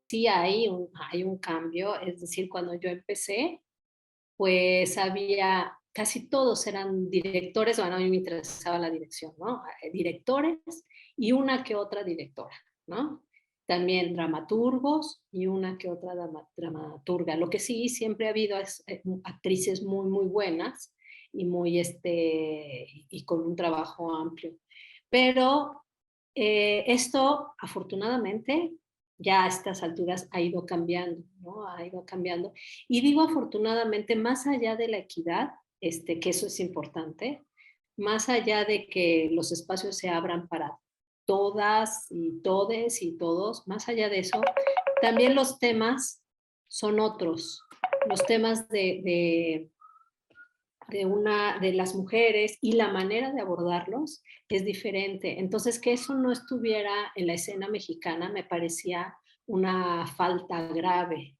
Sí hay un cambio, es decir, cuando yo empecé, pues había, casi todos eran directores, bueno, a mí me interesaba la dirección, ¿no? Directores y una que otra directora, ¿no? También dramaturgos y una que otra dramaturga. Lo que sí siempre ha habido es actrices muy, muy buenas y muy, y con un trabajo amplio. Pero esto, afortunadamente, ya a estas alturas ha ido cambiando, ¿no? Ha ido cambiando. Y digo afortunadamente, más allá de la equidad, que eso es importante, más allá de que los espacios se abran para todas y todes y todos, más allá de eso, también los temas son otros. Los temas de las mujeres y la manera de abordarlos es diferente. Entonces, que eso no estuviera en la escena mexicana me parecía una falta grave.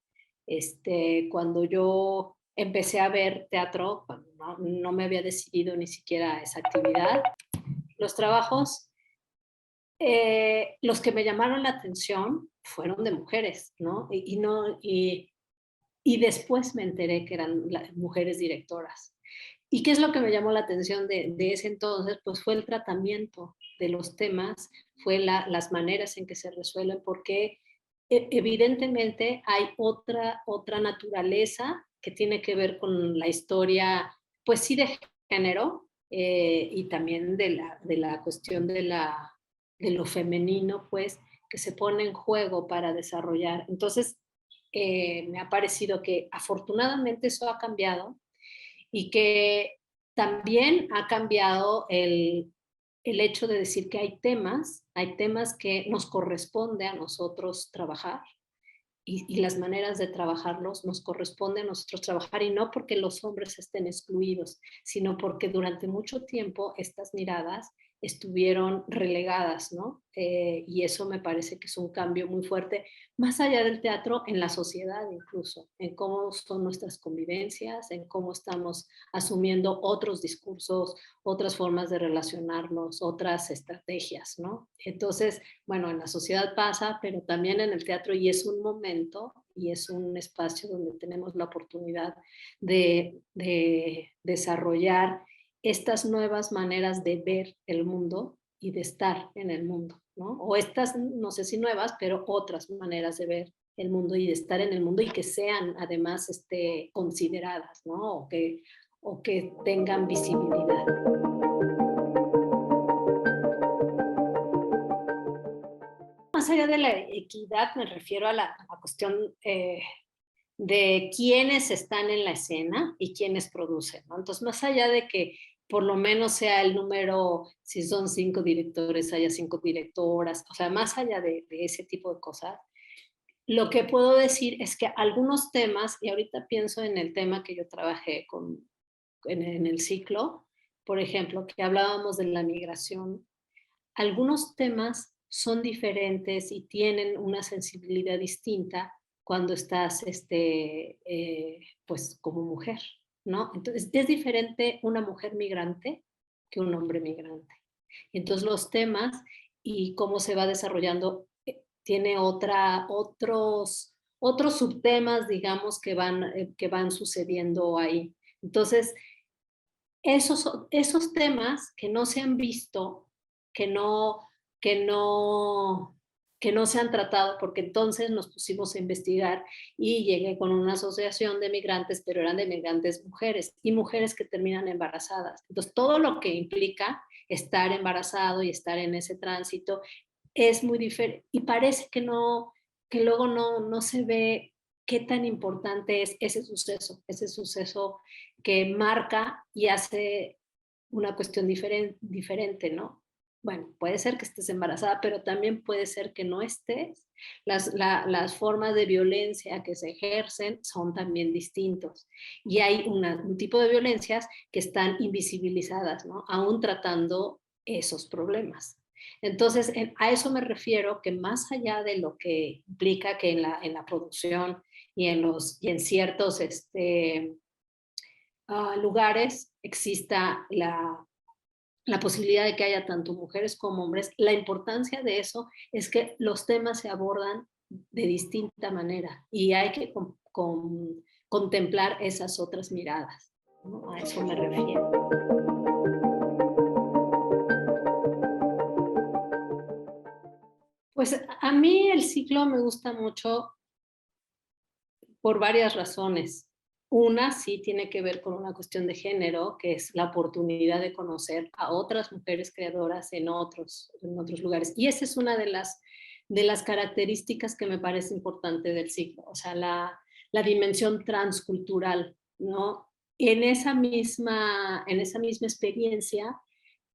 Cuando yo empecé a ver teatro, cuando no me había decidido ni siquiera esa actividad, los trabajos, los que me llamaron la atención fueron de mujeres, ¿no? Y después me enteré que eran mujeres directoras. ¿Y qué es lo que me llamó la atención de ese entonces? Pues fue el tratamiento de los temas, fue las maneras en que se resuelven, porque evidentemente hay otra naturaleza que tiene que ver con la historia, pues sí, de género, y también de la cuestión de lo femenino, pues, que se pone en juego para desarrollar. Entonces, me ha parecido que afortunadamente eso ha cambiado y que también ha cambiado el hecho de decir que hay temas que nos corresponde a nosotros trabajar y las maneras de trabajarlos nos corresponde a nosotros trabajar y no porque los hombres estén excluidos, sino porque durante mucho tiempo estas miradas estuvieron relegadas, ¿no? Y eso me parece que es un cambio muy fuerte, más allá del teatro, en la sociedad incluso, en cómo son nuestras convivencias, en cómo estamos asumiendo otros discursos, otras formas de relacionarnos, otras estrategias, ¿no? Entonces, bueno, en la sociedad pasa, pero también en el teatro y es un momento y es un espacio donde tenemos la oportunidad de desarrollar estas nuevas maneras de ver el mundo y de estar en el mundo, ¿no? O estas, no sé si nuevas, pero otras maneras de ver el mundo y de estar en el mundo y que sean además consideradas, ¿no? O que tengan visibilidad. Más allá de la equidad, me refiero a la cuestión de quiénes están en la escena y quiénes producen, ¿no? Entonces, más allá de que por lo menos sea el número, si son 5 directores, haya 5 directoras, o sea, más allá de ese tipo de cosas, lo que puedo decir es que algunos temas, y ahorita pienso en el tema que yo trabajé en el ciclo, por ejemplo, que hablábamos de la migración, algunos temas son diferentes y tienen una sensibilidad distinta cuando estás, pues, como mujer, ¿no? Entonces, es diferente una mujer migrante que un hombre migrante. Entonces, los temas y cómo se va desarrollando, tiene otros subtemas, digamos, que van sucediendo ahí. Entonces, esos temas que no se han visto, que no, que no, que no se han tratado, porque entonces nos pusimos a investigar y llegué con una asociación de migrantes, pero eran de migrantes mujeres y mujeres que terminan embarazadas. Entonces, todo lo que implica estar embarazado y estar en ese tránsito es muy diferente y parece que luego no se ve qué tan importante es ese suceso que marca y hace una cuestión diferente, ¿no? Bueno, puede ser que estés embarazada, pero también puede ser que no estés. Las formas de violencia que se ejercen son también distintos. Y hay un tipo de violencias que están invisibilizadas, ¿no? Aún tratando esos problemas. Entonces, a eso me refiero que más allá de lo que implica que en la producción y en ciertos lugares exista la posibilidad de que haya tanto mujeres como hombres. La importancia de eso es que los temas se abordan de distinta manera y hay que contemplar esas otras miradas, ¿no? A eso me refiero. Pues a mí el ciclo me gusta mucho por varias razones. Una sí tiene que ver con una cuestión de género, que es la oportunidad de conocer a otras mujeres creadoras en otros lugares. Y esa es una de las características que me parece importante del ciclo, o sea, la dimensión transcultural, ¿no? En esa misma experiencia,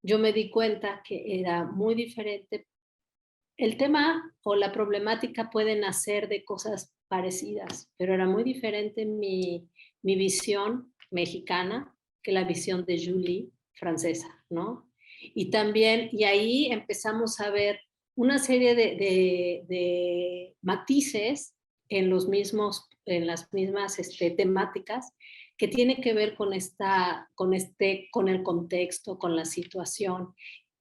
yo me di cuenta que era muy diferente. El tema o la problemática puede nacer de cosas parecidas, pero era muy diferente mi visión mexicana que la visión de Julie francesa, ¿no? Y también, y ahí empezamos a ver una serie de matices en en las mismas temáticas que tiene que ver con el contexto, con la situación.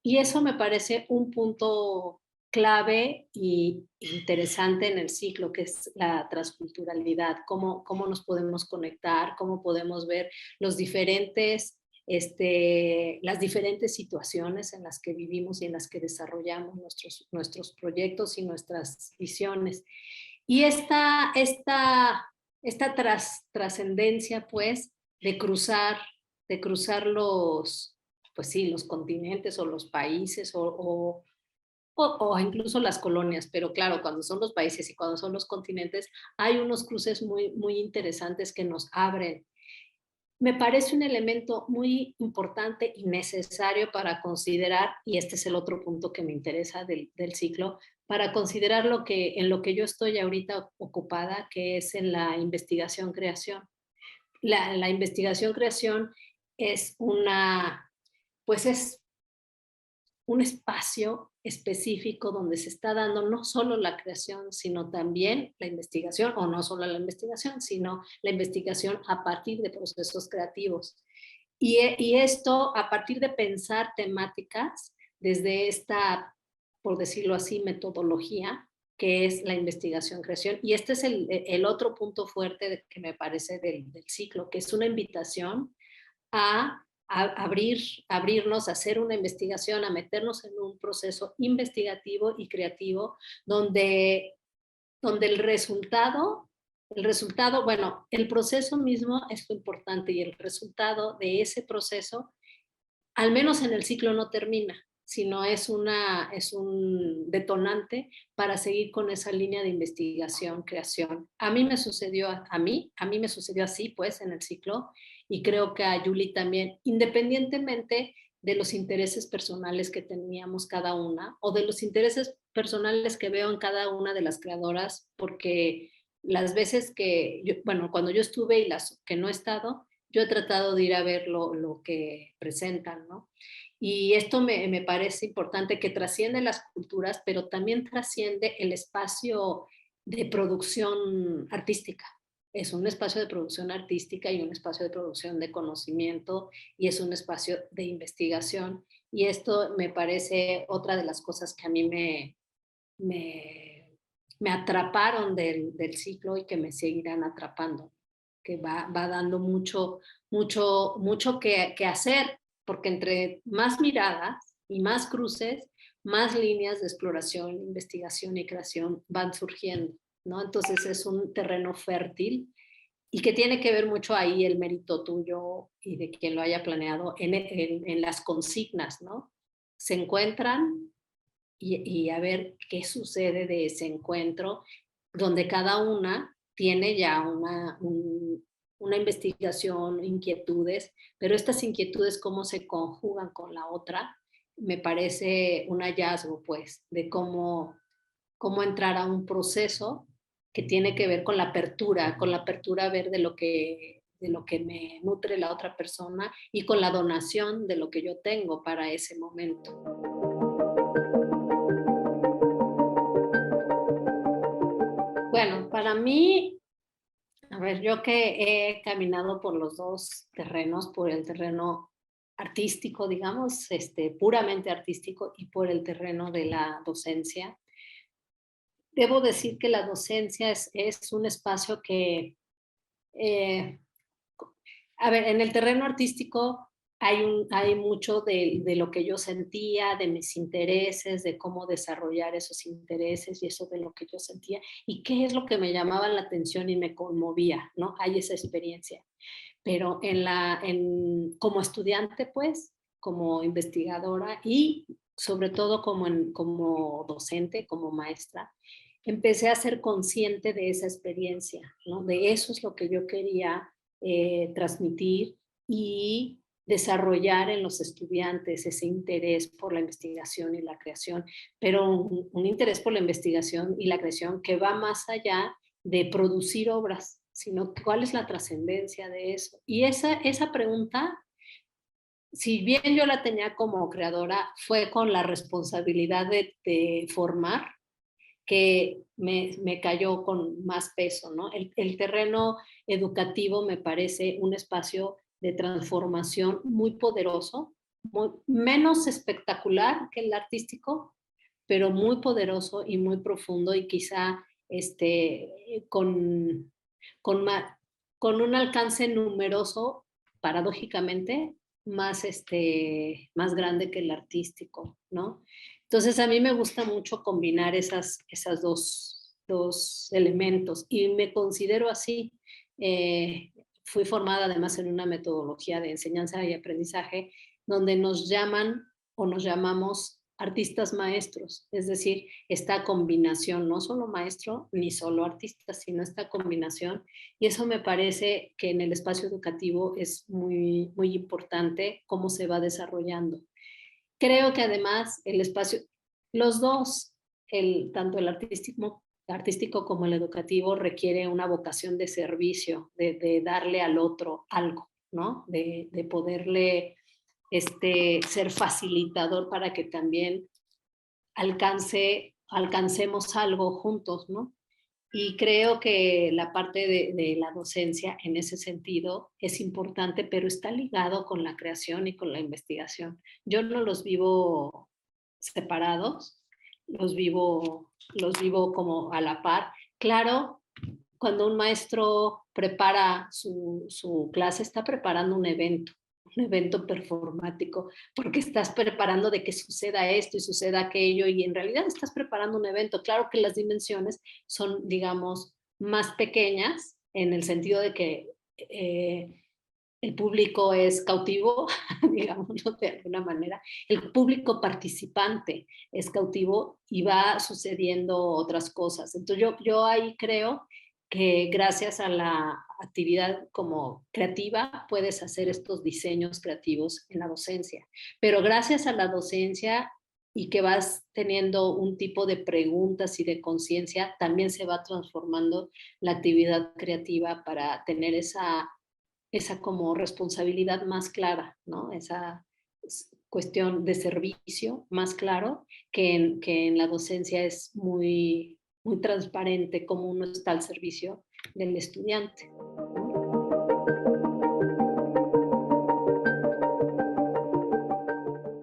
Y eso me parece un punto clave y interesante en el ciclo, que es la transculturalidad, cómo nos podemos conectar, cómo podemos ver las diferentes situaciones en las que vivimos y en las que desarrollamos nuestros proyectos y nuestras visiones. Y esta trascendencia, pues, de cruzar pues sí, los continentes o los países o incluso las colonias, pero claro, cuando son los países y cuando son los continentes, hay unos cruces muy interesantes que nos abren. Me parece un elemento muy importante y necesario para considerar, y este es el otro punto que me interesa del ciclo, para considerar en lo que yo estoy ahorita ocupada, que es en la investigación-creación. La investigación-creación es pues es un espacio específico donde se está dando no solo la creación, sino también la investigación, o no solo la investigación, sino la investigación a partir de procesos creativos. Y esto a partir de pensar temáticas desde esta, por decirlo así, metodología, que es la investigación-creación. Y este es el otro punto fuerte que me parece del ciclo, que es una invitación a abrirnos, a hacer una investigación, a meternos en un proceso investigativo y creativo donde bueno, el proceso mismo es lo importante y el resultado de ese proceso, al menos en el ciclo no termina, sino es un detonante para seguir con esa línea de investigación, creación. A mí me sucedió, a mí me sucedió así, pues, en el ciclo, y creo que a Julie también, independientemente de los intereses personales que teníamos cada una, o de los intereses personales que veo en cada una de las creadoras, porque las veces bueno, cuando yo estuve y las que no he estado, yo he tratado de ir a ver lo que presentan, ¿no? Y esto me parece importante, que trasciende las culturas, pero también trasciende el espacio de producción artística. Es un espacio de producción artística y un espacio de producción de conocimiento y es un espacio de investigación. Y esto me parece otra de las cosas que a mí me, me atraparon del ciclo y que me seguirán atrapando, que va dando mucho que hacer, porque entre más miradas y más cruces, más líneas de exploración, investigación y creación van surgiendo, ¿no? Entonces es un terreno fértil y que tiene que ver mucho ahí el mérito tuyo y de quien lo haya planeado en las consignas, ¿no? Se encuentran y a ver qué sucede de ese encuentro, donde cada una tiene ya una investigación, inquietudes, pero estas inquietudes cómo se conjugan con la otra, me parece un hallazgo, pues, de cómo entrar a un proceso que tiene que ver con la apertura a ver de lo que me nutre la otra persona y con la donación de lo que yo tengo para ese momento. Bueno, para mí A ver, yo que he caminado por los dos terrenos, por el terreno artístico, digamos, puramente artístico, y por el terreno de la docencia, debo decir que la docencia es un espacio que, eh, a ver, en el terreno artístico hay mucho de lo que yo sentía, de mis intereses, de cómo desarrollar esos intereses y eso de lo que yo sentía, y qué es lo que me llamaba la atención y me conmovía, ¿no? Hay esa experiencia. Pero como estudiante, pues, como investigadora y sobre todo como docente, como maestra, empecé a ser consciente de esa experiencia, ¿no? De eso es lo que yo quería transmitir y desarrollar en los estudiantes ese interés por la investigación y la creación, pero un interés por la investigación y la creación que va más allá de producir obras, sino cuál es la trascendencia de eso. Y esa pregunta, si bien yo la tenía como creadora, fue con la responsabilidad de formar que me cayó con más peso, ¿no? El terreno educativo me parece un espacio de transformación muy poderoso, menos espectacular que el artístico, pero muy poderoso y muy profundo y quizá con, ma- con un alcance numeroso, paradójicamente, más grande que el artístico, ¿no? Entonces a mí me gusta mucho combinar esas dos elementos y me considero así. Fui formada además en una metodología de enseñanza y aprendizaje donde nos llaman o nos llamamos artistas maestros, es decir, esta combinación, no solo maestro ni solo artista, sino esta combinación. Y eso me parece que en el espacio educativo es muy, muy importante cómo se va desarrollando. Creo que además el espacio, los dos, tanto el artístico como el educativo requiere una vocación de servicio, de darle al otro algo, ¿no? De poderle ser facilitador para que también alcancemos algo juntos, ¿no? Y creo que la parte de la docencia en ese sentido es importante, pero está ligado con la creación y con la investigación. Yo no los vivo separados, los vivo como a la par. Claro, cuando un maestro prepara su clase, está preparando un evento performático, porque estás preparando de que suceda esto y suceda aquello, y en realidad estás preparando un evento. Claro que las dimensiones son, digamos, más pequeñas en el sentido de que el público es cautivo, digámoslo de alguna manera, el público participante es cautivo y va sucediendo otras cosas. Entonces yo ahí creo que gracias a la actividad como creativa puedes hacer estos diseños creativos en la docencia, pero gracias a la docencia y que vas teniendo un tipo de preguntas y de conciencia, también se va transformando la actividad creativa para tener esa como responsabilidad más clara, ¿no? Esa cuestión de servicio más claro que en la docencia es muy, muy transparente cómo uno está al servicio del estudiante.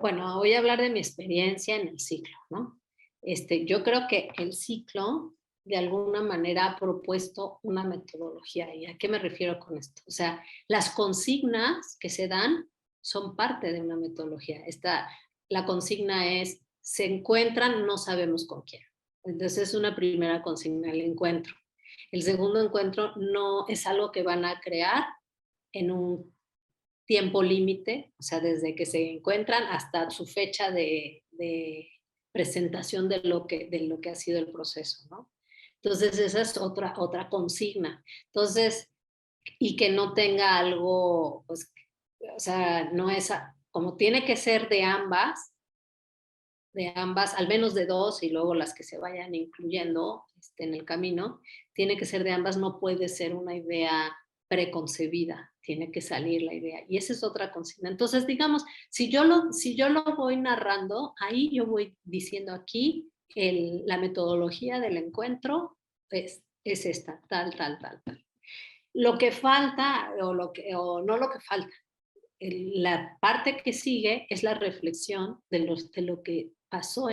Bueno, voy a hablar de mi experiencia en el ciclo, ¿no? Yo creo que el ciclo de alguna manera ha propuesto una metodología. ¿Y a qué me refiero con esto? O sea, las consignas que se dan son parte de una metodología. La consigna es, se encuentran, no sabemos con quién. Entonces es una primera consigna, el encuentro. El segundo encuentro no es algo que van a crear en un tiempo límite, o sea, desde que se encuentran hasta su fecha de presentación de lo que ha sido el proceso, ¿no? Entonces, esa es otra consigna. Entonces, y que no tenga algo, pues, o sea, no es, como tiene que ser de ambas, al menos de dos, y luego las que se vayan incluyendo en el camino, tiene que ser de ambas, no puede ser una idea preconcebida, tiene que salir la idea. Y esa es otra consigna. Entonces, digamos, si yo lo voy narrando, ahí yo voy diciendo aquí, la metodología del encuentro es esta, tal, tal, tal, tal. Lo que falta, o no lo que falta, la parte que sigue es la reflexión de lo que pasó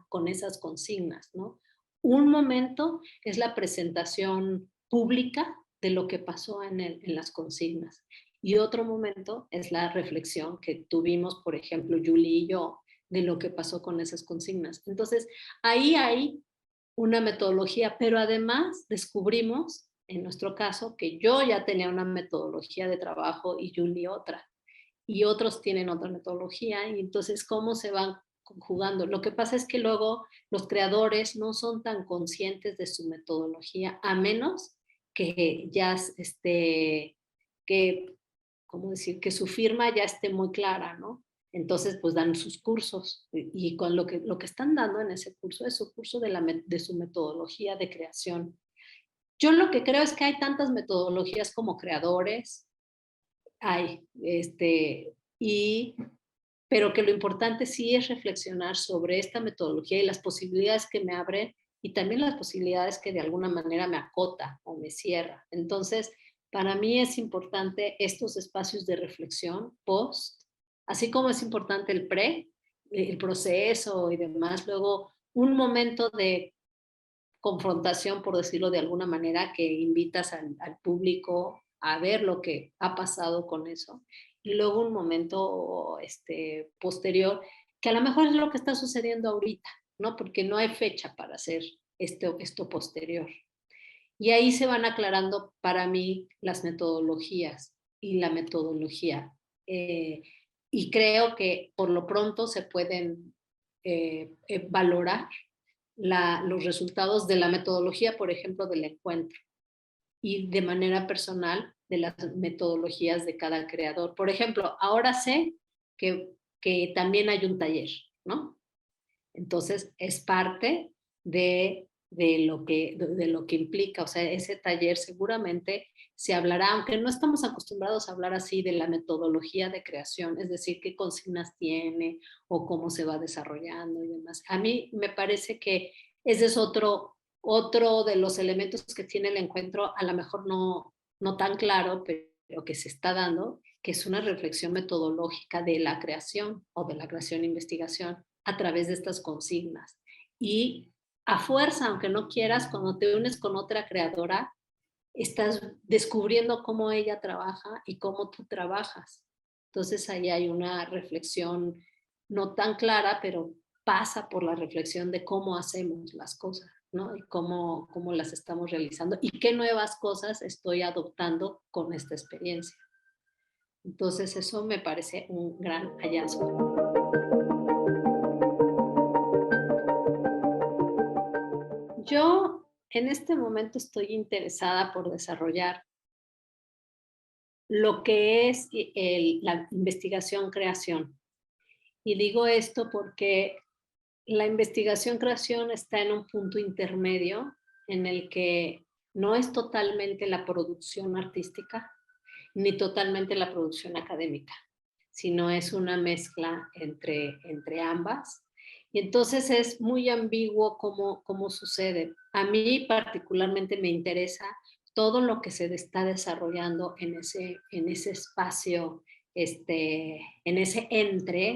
con esas consignas, ¿no? Un momento es la presentación pública de lo que pasó en las consignas. Y otro momento es la reflexión que tuvimos, por ejemplo, Julie y yo, de lo que pasó con esas consignas. Entonces, ahí hay una metodología, pero además descubrimos, en nuestro caso, que yo ya tenía una metodología de trabajo y Julie otra, y otros tienen otra metodología, y entonces cómo se van conjugando. Lo que pasa es que luego los creadores no son tan conscientes de su metodología, a menos que ya que, ¿cómo decir? Que su firma ya esté muy clara, ¿no? Entonces, pues dan sus cursos y con lo que están dando en ese curso es su curso de su metodología de creación. Yo lo que creo es que hay tantas metodologías como creadores, hay, y, pero que lo importante sí es reflexionar sobre esta metodología y las posibilidades que me abren y también las posibilidades que de alguna manera me acota o me cierra. Entonces, para mí es importante estos espacios de reflexión post, así como es importante el pre, el proceso y demás, luego un momento de confrontación, por decirlo de alguna manera, que invitas al público a ver lo que ha pasado con eso. Y luego un momento posterior, que a lo mejor es lo que está sucediendo ahorita, ¿no? Porque no hay fecha para hacer esto posterior. Y ahí se van aclarando para mí las metodologías y la metodología. Y creo que por lo pronto se pueden valorar los resultados de la metodología, por ejemplo, del encuentro y de manera personal de las metodologías de cada creador. Por ejemplo, ahora sé que también hay un taller, ¿no? Entonces, es parte de lo que implica, o sea, ese taller seguramente se hablará, aunque no estamos acostumbrados a hablar así de la metodología de creación, es decir, qué consignas tiene o cómo se va desarrollando y demás. A mí me parece que ese es otro de los elementos que tiene el encuentro, a lo mejor no tan claro, pero que se está dando, que es una reflexión metodológica de la creación o de la creación e investigación a través de estas consignas. Y a fuerza, aunque no quieras, cuando te unes con otra creadora, estás descubriendo cómo ella trabaja y cómo tú trabajas. Entonces ahí hay una reflexión no tan clara, pero pasa por la reflexión de cómo hacemos las cosas, ¿no? Y cómo las estamos realizando y qué nuevas cosas estoy adoptando con esta experiencia. Entonces eso me parece un gran hallazgo. Yo en este momento estoy interesada por desarrollar lo que es la investigación-creación. Y digo esto porque la investigación-creación está en un punto intermedio en el que no es totalmente la producción artística ni totalmente la producción académica, sino es una mezcla entre ambas. Y entonces es muy ambiguo cómo sucede. A mí particularmente me interesa todo lo que se está desarrollando en ese espacio, en ese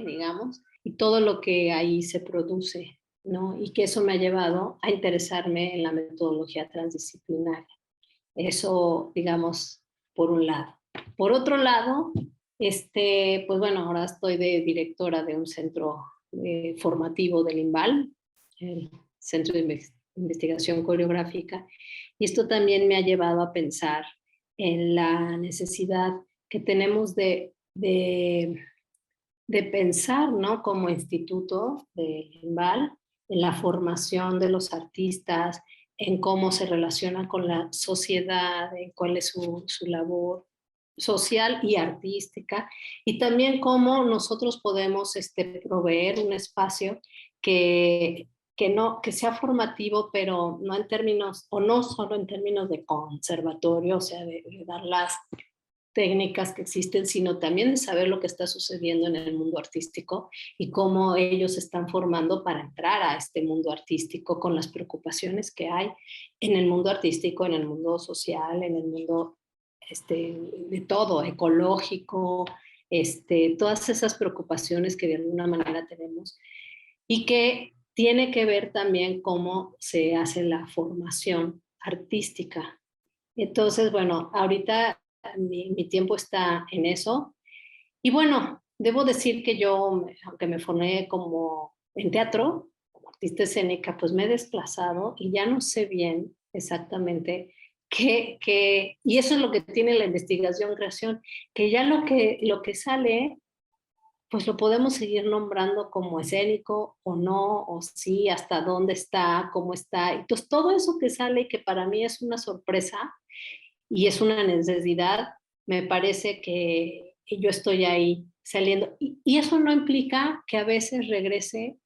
digamos, y todo lo que ahí se produce, ¿no? Y que eso me ha llevado a interesarme en la metodología transdisciplinaria. Eso, digamos, por un lado. Por otro lado, pues bueno, ahora estoy de directora de un centro formativo del INVAL, el Centro de Investigación Coreográfica, y esto también me ha llevado a pensar en la necesidad que tenemos de pensar, ¿no? Como instituto del INVAL, en la formación de los artistas, en cómo se relaciona con la sociedad, en cuál es su labor social y artística, y también cómo nosotros podemos proveer un espacio que sea formativo, pero no en términos, o no solo en términos de conservatorio, o sea, de dar las técnicas que existen, sino también de saber lo que está sucediendo en el mundo artístico y cómo ellos se están formando para entrar a este mundo artístico con las preocupaciones que hay en el mundo artístico, en el mundo social, en el mundo de todo, ecológico, todas esas preocupaciones que de alguna manera tenemos y que tiene que ver también cómo se hace la formación artística. Entonces, bueno, ahorita mi tiempo está en eso. Y bueno, debo decir que yo, aunque me formé como en teatro, como artista escénica, pues me he desplazado y ya no sé bien exactamente y eso es lo que tiene la investigación-creación, que ya lo que sale pues lo podemos seguir nombrando como escénico o no, o sí, hasta dónde está, cómo está. Y pues todo eso que sale, que para mí es una sorpresa y es una necesidad, me parece que yo estoy ahí saliendo. Y eso no implica que a veces regrese,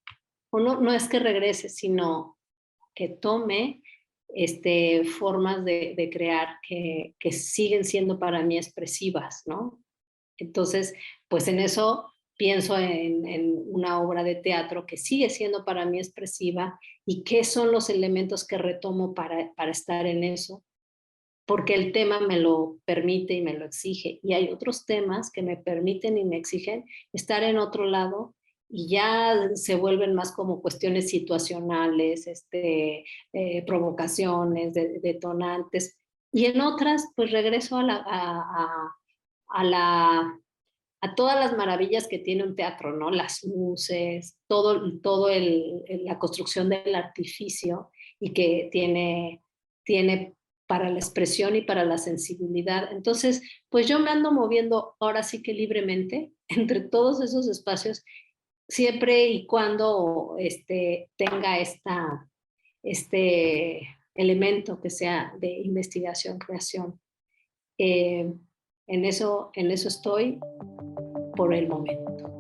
o no, no es que regrese, sino que tome formas de crear que siguen siendo para mí expresivas, ¿no? Entonces, pues en eso pienso en una obra de teatro que sigue siendo para mí expresiva y qué son los elementos que retomo para estar en eso, porque el tema me lo permite y me lo exige. Y hay otros temas que me permiten y me exigen estar en otro lado y ya se vuelven más como cuestiones situacionales, provocaciones, detonantes. Y en otras, pues regreso a la a todas las maravillas que tiene un teatro, ¿no? Las luces, la construcción del artificio y que tiene para la expresión y para la sensibilidad. Entonces, pues yo me ando moviendo ahora sí que libremente entre todos esos espacios, siempre y cuando tenga este elemento que sea de investigación, creación. Eh, en eso estoy por el momento.